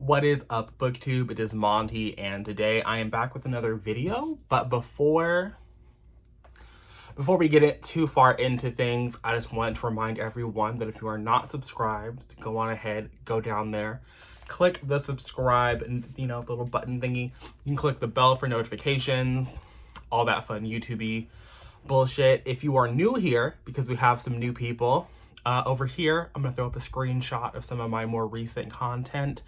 What is up, booktube? It is Monty, and today I am back with another video. But before we get it too far into things, I just want to remind everyone that if you are not subscribed, go on ahead, go down there, click the subscribe and the little button thingy. You can click the bell for notifications, all that fun YouTube-y bullshit. If you are new here, because we have some new people, over here, I'm gonna throw up a screenshot of some of my more recent content.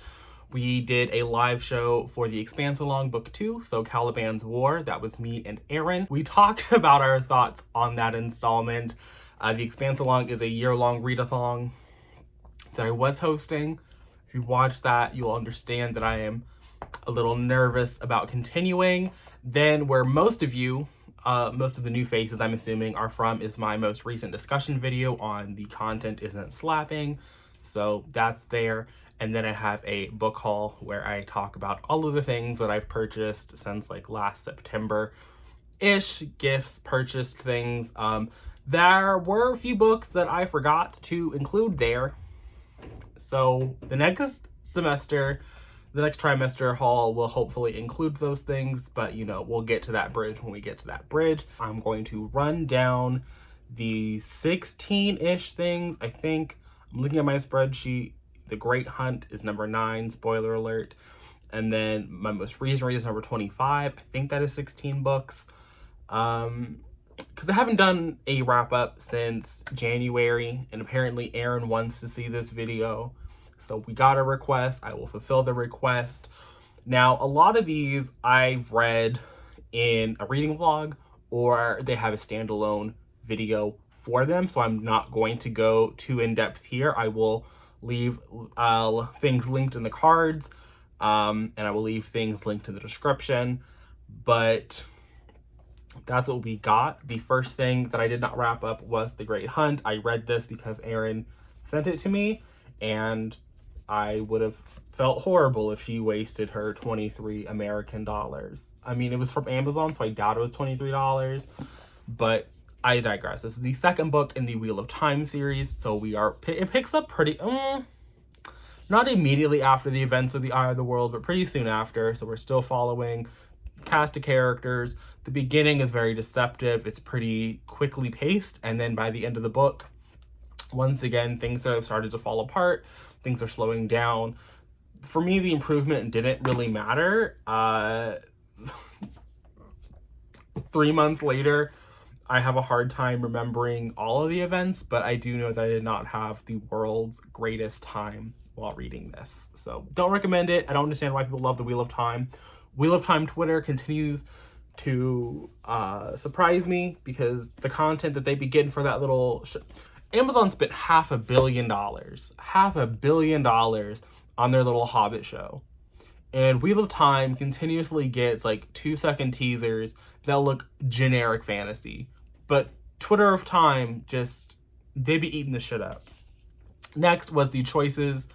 We did a live show for the Expanse Along Book 2, so Caliban's War. That was me and Aaron. We talked about our thoughts on that installment. The Expanse Along is a year-long readathon that I was hosting. If you watch that, you'll understand that I am a little nervous about continuing. Then where most of you, most of the new faces I'm assuming are from, is my most recent discussion video on The Content Isn't Slapping. So that's there. And then I have a book haul where I talk about all of the things that I've purchased since like last September-ish, gifts, purchased things. There were a few books that I forgot to include there. So the next trimester haul will hopefully include those things, but we'll get to that bridge when we get to that bridge. I'm going to run down the 16-ish things. I think I'm looking at my spreadsheet. The Great Hunt is number 9, spoiler alert. And then my most recent read is number 25. I think that is 16 books. Because I haven't done a wrap up since January, and apparently Aaron wants to see this video. So we got a request. I will fulfill the request. Now, a lot of these I've read in a reading vlog, or they have a standalone video for them. So I'm not going to go too in depth here. I will leave things linked in the cards, and I will leave things linked in the description. But that's what we got. The first thing that I did not wrap up was The Great Hunt. I read this because Aaron sent it to me, and I would have felt horrible if she wasted her 23 American dollars. I mean, it was from Amazon, so I doubt it was $23, but I digress. This is the second book in the Wheel of Time series, so it picks up pretty, not immediately after the events of the Eye of the World, but pretty soon after, so we're still following cast of characters. The beginning is very deceptive. It's pretty quickly paced, and then by the end of the book, once again, things have started to fall apart. Things are slowing down. For me, the improvement didn't really matter. 3 months later, I have a hard time remembering all of the events, but I do know that I did not have the world's greatest time while reading this. So don't recommend it. I don't understand why people love the Wheel of Time. Wheel of Time Twitter continues to surprise me, because the content that they begin for that little Amazon spent $500 million on their little Hobbit show. And Wheel of Time continuously gets like 2-second teasers that look generic fantasy. But Twitter of Time, they be eating the shit up. Next was the Choices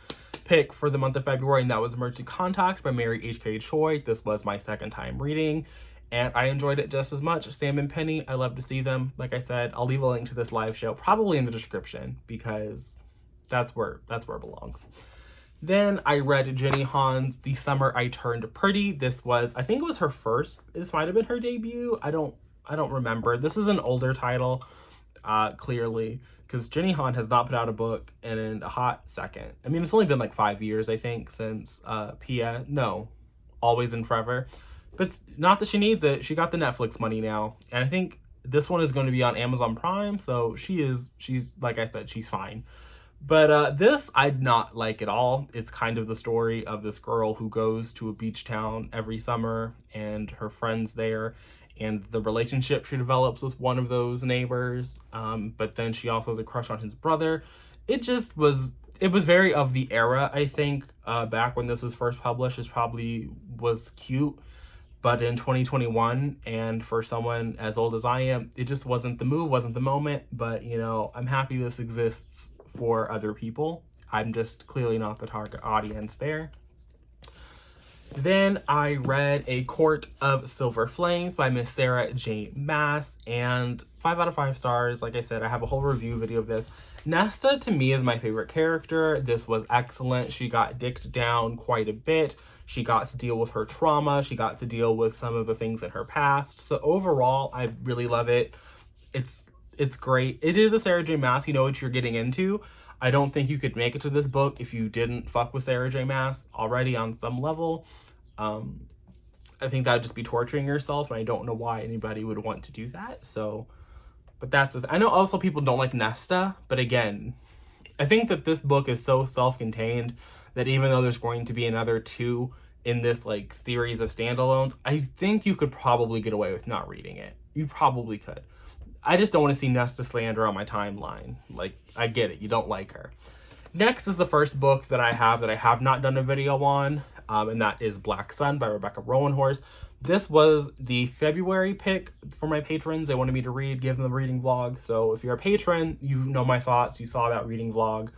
pick for the month of February, and that was Emergency Contact by Mary H.K. Choi. This was my second time reading, and I enjoyed it just as much. Sam and Penny, I love to see them. Like I said, I'll leave a link to this live show probably in the description, because that's where it belongs. Then I read Jenny Han's The Summer I Turned Pretty. This might have been her debut. I don't remember. This is an older title, clearly, because Jenny Han has not put out a book in a hot second. I mean, it's only been like 5 years, I think, since Always and Forever. But it's not that she needs it. She got the Netflix money now. And I think this one is going to be on Amazon Prime, so she's, like I said, she's fine. But this I did not like at all. It's kind of the story of this girl who goes to a beach town every summer, and her friends there, and the relationship she develops with one of those neighbors. But then she also has a crush on his brother. It was very of the era, I think, back when this was first published. It probably was cute. But in 2021, and for someone as old as I am, it just wasn't the move, wasn't the moment. But, I'm happy this exists for other people. I'm just clearly not the target audience there. Then I read A Court of Silver Flames by Miss Sarah J. Maas, and 5 out of 5 stars. Like I said, I have a whole review video of this. Nesta, to me, is my favorite character. This was excellent. She got dicked down quite a bit. She got to deal with her trauma. She got to deal with some of the things in her past. So overall, I really love it. It's great. It is a Sarah J. Maas. You know what you're getting into. I don't think you could make it to this book if you didn't fuck with Sarah J. Maas already on some level. I think that would just be torturing yourself, and I don't know why anybody would want to do that. So, but that's I know also people don't like Nesta, but again, I think that this book is so self-contained that even though there's going to be another 2 in this like series of standalones, I think you could probably get away with not reading it. You probably could. I just don't want to see Nesta slander on my timeline. Like, I get it. You don't like her. Next is the first book that I have not done a video on, and that is Black Sun by Rebecca Rowanhorse. This was the February pick for my patrons. They wanted me to read, give them the reading vlog. So if you're a patron, you know my thoughts. You saw that reading vlog.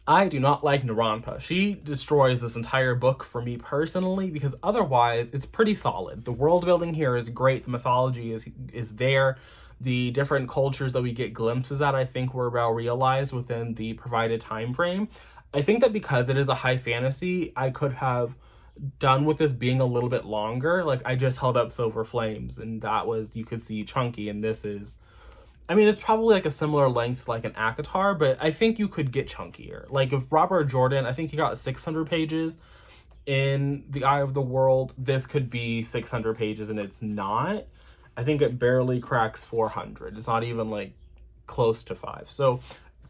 I do not like Naranpa. She destroys this entire book for me personally, because otherwise it's pretty solid. The world building here is great. The mythology is there. The different cultures that we get glimpses at, I think, were well realized within the provided time frame. I think that because it is a high fantasy, I could have done with this being a little bit longer. Like, I just held up Silver Flames, and that was, you could see, chunky, and this is, I mean, it's probably like a similar length like an ACOTAR, but I think you could get chunkier. Like, if Robert Jordan, I think he got 600 pages in The Eye of the World, this could be 600 pages, and it's not. I think it barely cracks 400. It's not even like close to 5. So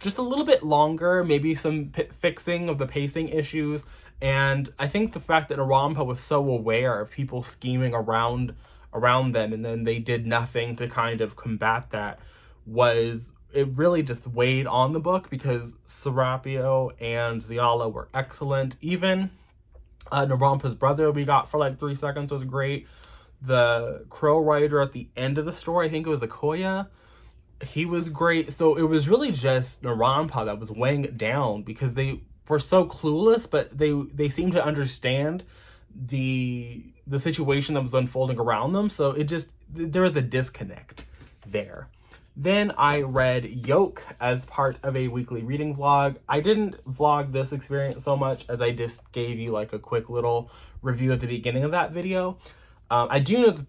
just a little bit longer, maybe some fixing of the pacing issues. And I think the fact that Naranpa was so aware of people scheming around them, and then they did nothing to kind of combat that, it really just weighed on the book, because Serapio and Ziala were excellent. Even Narampa's brother we got for like 3 seconds was great. The crow rider at the end of the story, I think it was Akoya, he was great. So it was really just Naranpa that was weighing it down, because they were so clueless, but they seemed to understand the situation that was unfolding around them. So it just, there was a disconnect there. Then I read Yoke as part of a weekly reading vlog. I didn't vlog this experience so much, as I just gave you like a quick little review at the beginning of that video. I do know that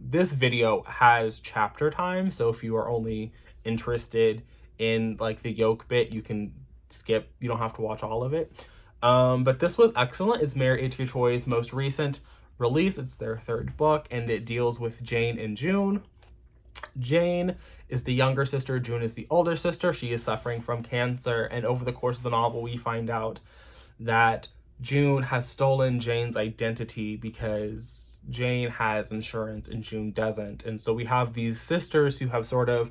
this video has chapter time, so if you are only interested in like the Yoke bit, you can skip. You don't have to watch all of it. But this was excellent. It's Mary H.K. Choi's most recent release. It's their 3rd book, and it deals with Jane and June. Jane is the younger sister, June is the older sister. She is suffering from cancer, and over the course of the novel, we find out that June has stolen Jane's identity because Jane has insurance and June doesn't. And so we have these sisters who have sort of,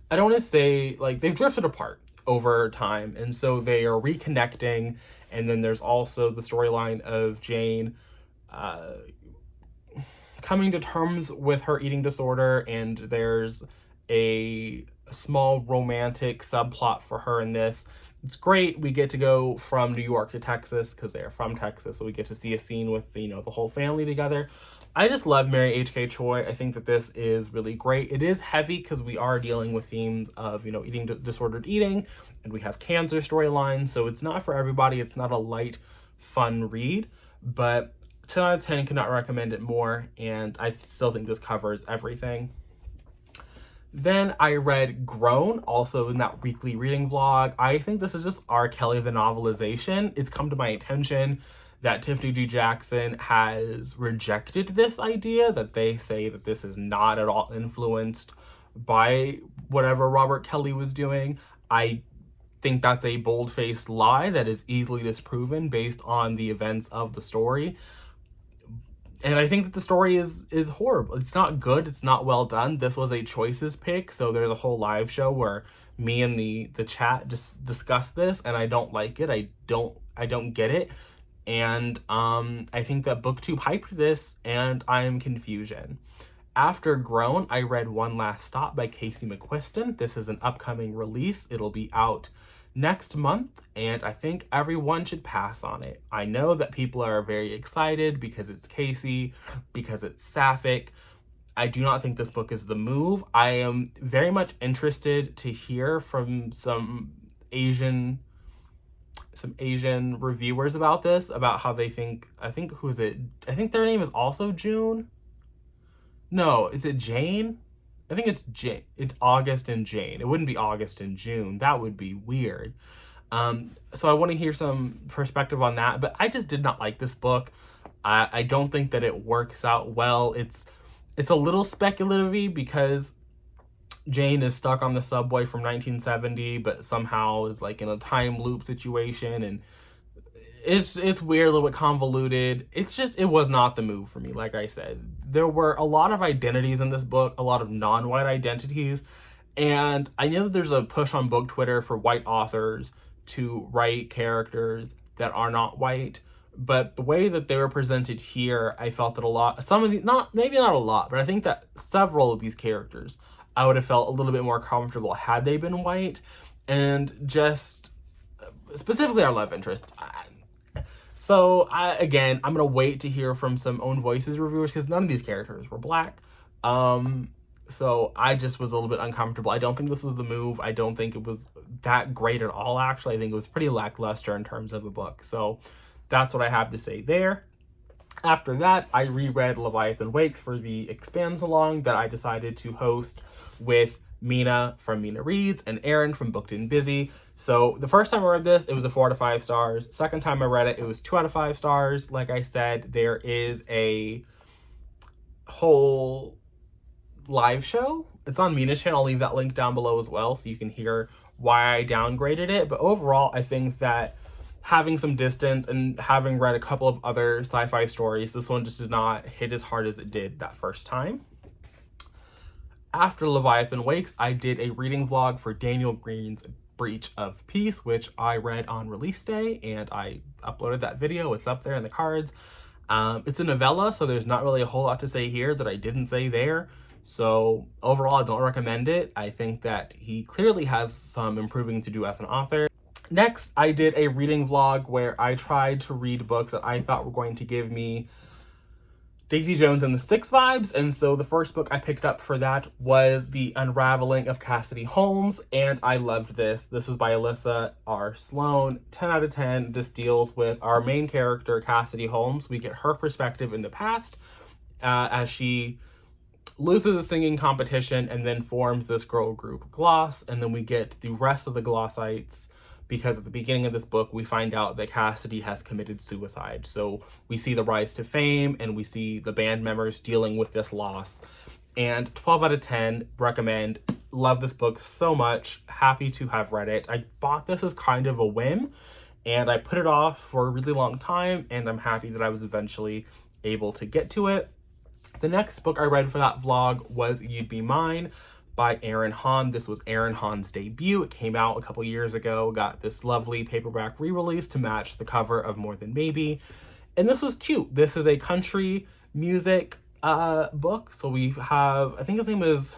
I don't want to say, like, they've drifted apart over time, and so they are reconnecting. And then there's also the storyline of Jane coming to terms with her eating disorder, and there's a small romantic subplot for her in this. It's great. We get to go from New York to Texas, because they are from Texas, so we get to see a scene with the whole family together. I just love Mary H.K. Choi. I think that this is really great. It is heavy because we are dealing with themes of eating disordered eating, and we have cancer storylines, so it's not for everybody. It's not a light, fun read, but 10 out of 10, cannot recommend it more, and I still think this covers everything. Then I read Grown, also in that weekly reading vlog. I think this is just R. Kelly the novelization. It's come to my attention that Tiffany D. Jackson has rejected this idea, that they say that this is not at all influenced by whatever Robert Kelly was doing. I think that's a bold-faced lie that is easily disproven based on the events of the story. And I think that the story is horrible. It's not good. It's not well done. This was a choices pick, so there's a whole live show where me and the chat just discuss this, and I don't like it. I don't get it. And I think that BookTube hyped this, and I am confusion. After Grown, I read One Last Stop by Casey McQuiston. This is an upcoming release. It'll be out next month, and I think everyone should pass on it. I know that people are very excited because it's Casey, because it's sapphic. I do not think this book is the move. I am very much interested to hear from some Asian reviewers about this, about how they think. I think, who is it? I think their name is also June. No, is it Jane? I think it's Jane. It's August and Jane. It wouldn't be August and June. That would be weird. So I want to hear some perspective on that, but I just did not like this book. I don't think that it works out well. It's a little speculative because Jane is stuck on the subway from 1970, but somehow is like in a time loop situation, and it's weird, a little bit convoluted. It was not the move for me. Like I said, there were a lot of identities in this book, a lot of non-white identities, and I know that there's a push on book Twitter for white authors to write characters that are not white. But the way that they were presented here, I felt that a lot, some of the, maybe not a lot, but I think that several of these characters, I would have felt a little bit more comfortable had they been white. And just specifically our love interest. So again, I'm going to wait to hear from some Own Voices reviewers because none of these characters were black. So I just was a little bit uncomfortable. I don't think this was the move. I don't think it was that great at all, actually. I think it was pretty lackluster in terms of a book. So that's what I have to say there. After that, I reread Leviathan Wakes for the Expands Along that I decided to host with Mina from Mina Reads and Aaron from Booked and Busy. So the first time I read this, it was a 4 out of 5 stars. Second time I read it, it was 2 out of 5 stars. Like I said, there is a whole live show. It's on Mina's channel. I'll leave that link down below as well so you can hear why I downgraded it. But overall, I think that having some distance and having read a couple of other sci-fi stories, this one just did not hit as hard as it did that first time. After Leviathan Wakes, I did a reading vlog for Daniel Green's Breach of Peace, which I read on release day, and I uploaded that video. It's up there in the cards. It's a novella, so there's not really a whole lot to say here that I didn't say there. So overall, I don't recommend it. I think that he clearly has some improving to do as an author. Next, I did a reading vlog where I tried to read books that I thought were going to give me Daisy Jones and the Six vibes, and so the first book I picked up for that was The Unraveling of Cassidy Holmes, and I loved this. This is by Alyssa R. Sloan. 10 out of 10. This deals with our main character, Cassidy Holmes. We get her perspective in the past as she loses a singing competition and then forms this girl group Gloss, and then we get the rest of the Glossites, because at the beginning of this book, we find out that Cassidy has committed suicide. So we see the rise to fame, and we see the band members dealing with this loss. And 12 out of 10, recommend. Love this book so much. Happy to have read it. I bought this as kind of a whim, and I put it off for a really long time, and I'm happy that I was eventually able to get to it. The next book I read for that vlog was You'd Be Mine by Aaron Hahn. This was Aaron Hahn's debut. It came out a couple years ago, got this lovely paperback re-release to match the cover of More Than Maybe. And this was cute. This is a country music book. So we have, I think his name is,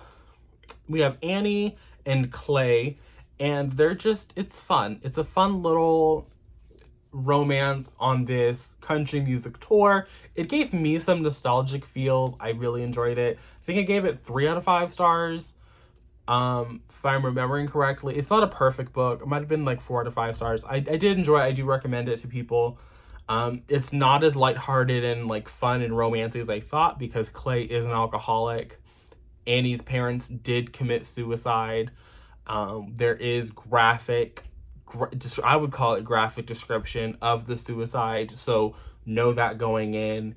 we have Annie and Clay, and they're just, it's fun. It's a fun little romance on this country music tour. It gave me some nostalgic feels. I really enjoyed it. I think I gave it 3 out of 5 stars. If I'm remembering correctly. It's not a perfect book. It might have been like 4 out of 5 stars. I did enjoy it. I do recommend it to people. It's not as lighthearted and like fun and romancy as I thought, because Clay is an alcoholic. Annie's parents did commit suicide. There is I would call it graphic description of the suicide, so know that going in.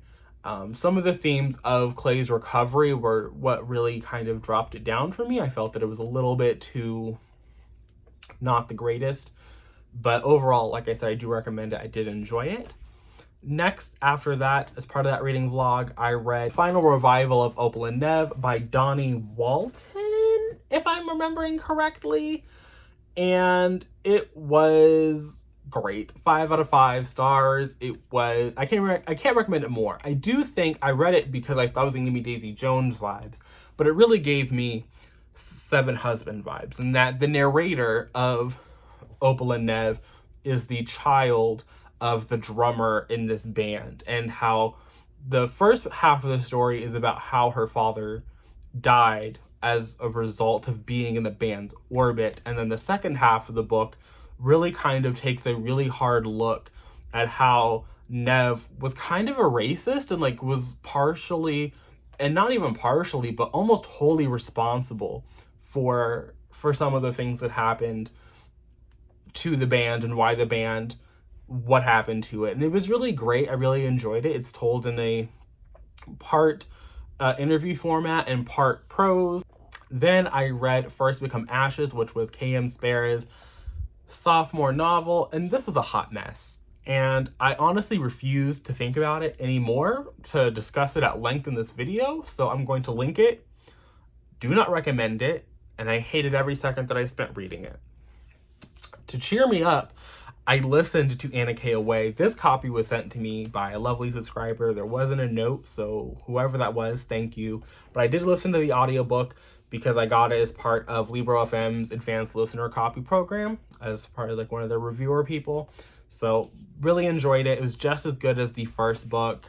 Some of the themes of Clay's recovery were what really kind of dropped it down for me. I felt that it was a little bit too not the greatest, but overall, like I said, I do recommend it. I did enjoy it. Next, after that, as part of that reading vlog, I read Final Revival of Opal and Nev by Donnie Walton, if I'm remembering correctly. And it was great. 5 out of 5 stars. It was, I can't recommend it more. I do think I read it because I thought it was going to give me Daisy Jones vibes, but it really gave me Seven Husband vibes, and that the narrator of Opal and Nev is the child of the drummer in this band, and how the first half of the story is about how her father died as a result of being in the band's orbit. And then the second half of the book really kind of takes a really hard look at how Nev was kind of a racist and like was partially, and not even partially, but almost wholly responsible for some of the things that happened to the band and why the band, what happened to it. And it was really great. I really enjoyed it. It's told in a part interview format and part prose. Then I read First Become Ashes, which was K.M. Sparrow's sophomore novel, and this was a hot mess. And I honestly refuse to think about it anymore, to discuss it at length in this video, so I'm going to link it. Do not recommend it, and I hated every second that I spent reading it. To cheer me up, I listened to Anna K. Away. This copy was sent to me by a lovely subscriber. There wasn't a note, so whoever that was, thank you. But I did listen to the audiobook because I got it as part of Libro.fm's advanced listener copy program, as part of like one of their reviewer people. So really enjoyed it. It was just as good as the first book.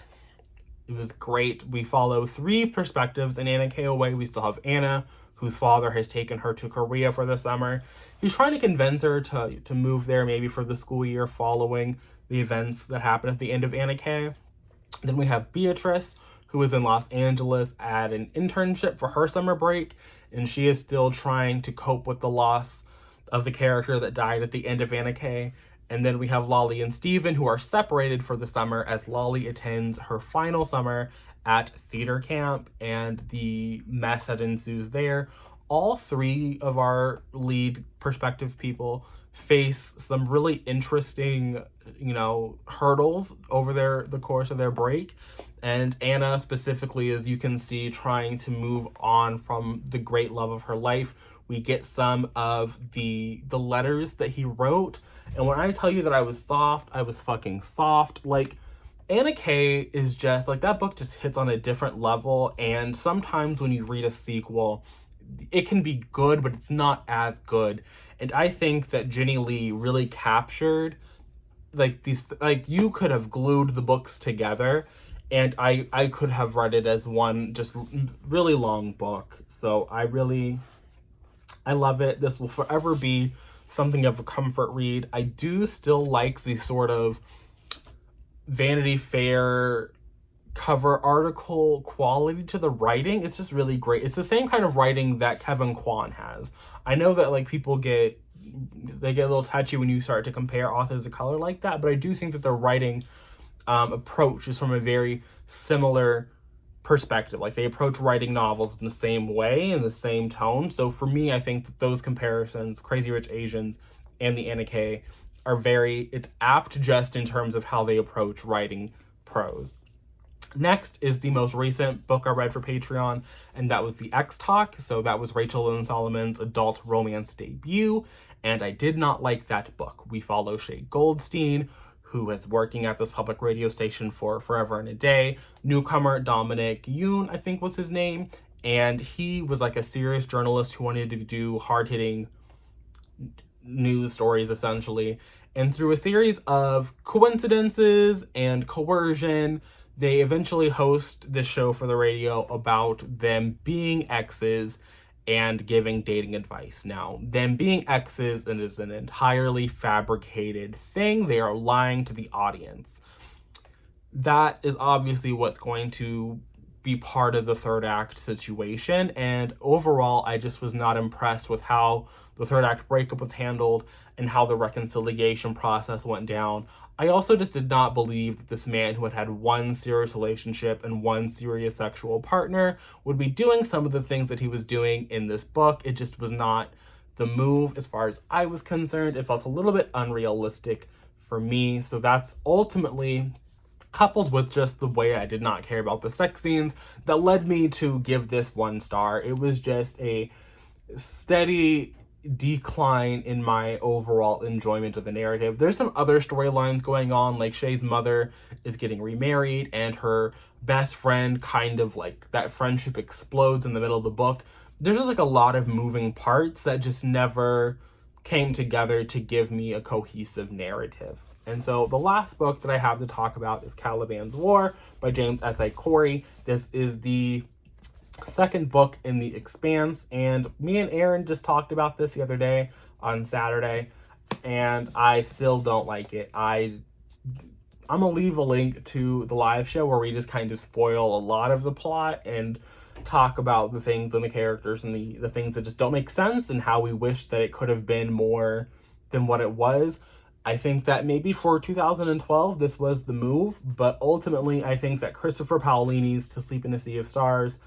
It was great. We follow 3 perspectives in Anna K. Away. We still have Anna, whose father has taken her to Korea for the summer. He's trying to convince her to move there, maybe for the school year following the events that happen at the end of Anna K. Then we have Beatrice, who is in Los Angeles at an internship for her summer break, and she is still trying to cope with the loss of the character that died at the end of Anna K. And then we have Lolly and Steven, who are separated for the summer as Lolly attends her final summer at theater camp and the mess that ensues there. All 3 of our lead perspective people face some really interesting, hurdles over the course of their break. And Anna specifically, as you can see, trying to move on from the great love of her life. We get some of the letters that he wrote. And when I tell you that I was soft, I was fucking soft. Like, Anna K is just, like, that book just hits on a different level. And sometimes when you read a sequel, it can be good, but it's not as good. And I think that Jenny Lee really captured, like, these, like, you could have glued the books together, and I could have read it as one just really long book. So I love it. This will forever be something of a comfort read. I do still like the sort of Vanity Fair cover article quality to the writing. It's just really great. It's the same kind of writing that Kevin Kwan has. I know that like people get a little touchy when you start to compare authors of color like that, but I do think that their writing approach is from a very similar perspective. Like, they approach writing novels in the same way, in the same tone. So for me, I think that those comparisons, Crazy Rich Asians and the Anna K, are it's apt just in terms of how they approach writing prose. Next is the most recent book I read for Patreon, and that was The X Talk. So that was Rachel Lynn Solomon's adult romance debut, and I did not like that book. We follow Shay Goldstein, who is working at this public radio station for forever and a day. Newcomer Dominic Yoon, I think was his name, and he was like a serious journalist who wanted to do hard-hitting news stories, essentially. And through a series of coincidences and coercion, they eventually host this show for the radio about them being exes and giving dating advice. Now, them being exes is an entirely fabricated thing. They are lying to the audience. That is obviously what's going to be part of the third act situation. And overall, I just was not impressed with how the third act breakup was handled and how the reconciliation process went down. I also just did not believe that this man who had had one serious relationship and one serious sexual partner would be doing some of the things that he was doing in this book. It just was not the move as far as I was concerned. It felt a little bit unrealistic for me. So that's ultimately, coupled with just the way I did not care about the sex scenes, that led me to give this 1 star. It was just a steady decline in my overall enjoyment of the narrative. There's some other storylines going on, like Shay's mother is getting remarried and her best friend, kind of like that friendship explodes in the middle of the book. There's just like a lot of moving parts that just never came together to give me a cohesive narrative. And so the last book that I have to talk about is Caliban's War by James S.A. Corey. This is the second book in The Expanse, and me and Aaron just talked about this the other day on Saturday, and I still don't like it. I'm gonna leave a link to the live show where we just kind of spoil a lot of the plot and talk about the things and the characters and the things that just don't make sense and how we wish that it could have been more than what it was. I think that maybe for 2012 this was the move, but ultimately I think that Christopher Paolini's To Sleep in a Sea of Stars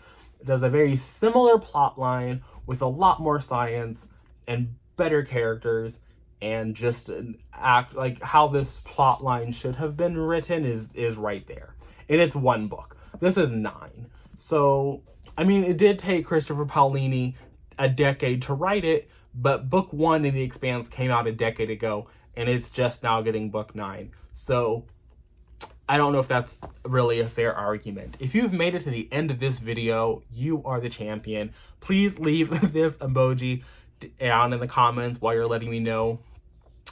does a very similar plot line with a lot more science and better characters, and just an act like how this plot line should have been written is right there. And it's one book. This is 9. So, I mean, it did take Christopher Paolini a decade to write it, but book 1 in The Expanse came out a decade ago, and it's just now getting book 9. So I don't know if that's really a fair argument. If you've made it to the end of this video, you are the champion. Please leave this emoji down in the comments while you're letting me know,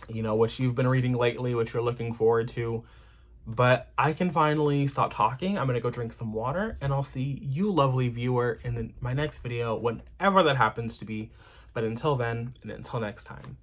what you've been reading lately, what you're looking forward to. But I can finally stop talking. I'm going to go drink some water, and I'll see you, lovely viewer, in my next video, whenever that happens to be. But until then, and until next time.